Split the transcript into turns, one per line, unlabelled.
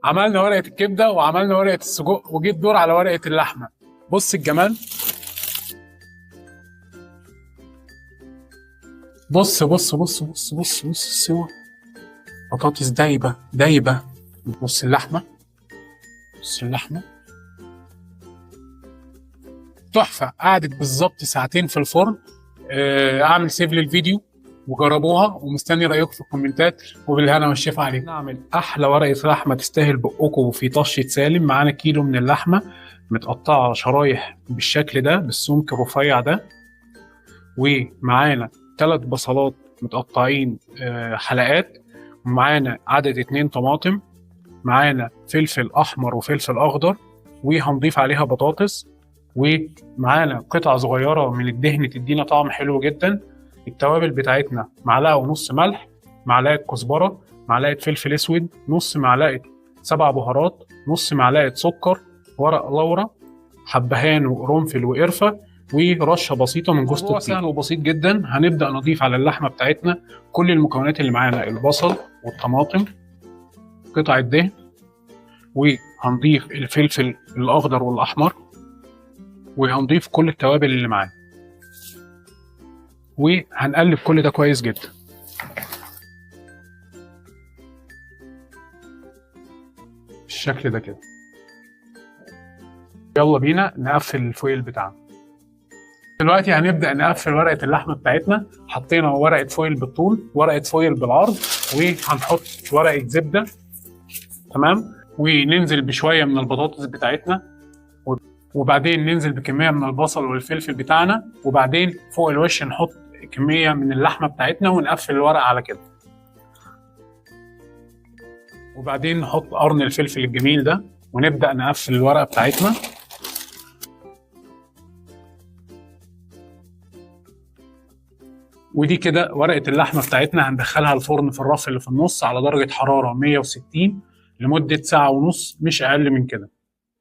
عملنا ورقه الكبده وعملنا ورقه السجق، وجيت دور على ورقه اللحمه. بص الجمال، بص بص بص بص بص بص السوا، بطاطس دايبه دايبه. بص اللحمه، بص اللحمه تحفه. قعدت بالظبط ساعتين في الفرن. اعمل سيف للفيديو وجربوها، ومستني رايكم في الكومنتات، وبالهنا والشفا عليكم. نعمل احلى ورقه لحمه تستاهل بقكم وفي طشه سالم. معانا كيلو من اللحمه متقطعه شرايح بالشكل ده، بالسمك الرفيع ده، ومعانا 3 بصلات متقطعين حلقات، ومعانا عدد 2 طماطم، معانا فلفل احمر وفلفل اخضر، وهنضيف عليها بطاطس، ومعانا قطعه صغيره من الدهن تدينا طعم حلو جدا. التوابل بتاعتنا 1.5 معلقة ملح، معلقه كزبره، معلقه فلفل اسود، نص معلقه 7 بهارات، نص معلقه سكر، ورق لورا، حبهان وقرنفل وقرفه، ورشه بسيطه من جوز الطيب. سهل وبسيط جدا. هنبدا نضيف على اللحمه بتاعتنا كل المكونات اللي معانا: البصل والطماطم، قطع الدهن، وهنضيف الفلفل الاخضر والاحمر، وهنضيف كل التوابل اللي معانا، وهنقلب كل ده كويس جدا. بالشكل ده كده. يلا بينا نقفل الفويل بتاعنا. دلوقتي هنبدأ نقفل ورقة اللحمة بتاعتنا. حطينا ورقة فويل بالطول، ورقة فويل بالعرض، وهنحط ورقة زبدة. تمام. وننزل بشوية من البطاطس بتاعتنا، وبعدين ننزل بكمية من البصل والفلفل بتاعنا، وبعدين فوق الوش نحط كمية من اللحمة بتاعتنا، ونقفل الورق على كده. وبعدين نحط قرن الفلفل الجميل ده، ونبدأ نقفل الورقة بتاعتنا. ودي كده ورقة اللحمة بتاعتنا. هندخلها الفرن في الرف اللي في النص على درجة حرارة 160 لمدة 1.5 ساعة، مش أقل من كده.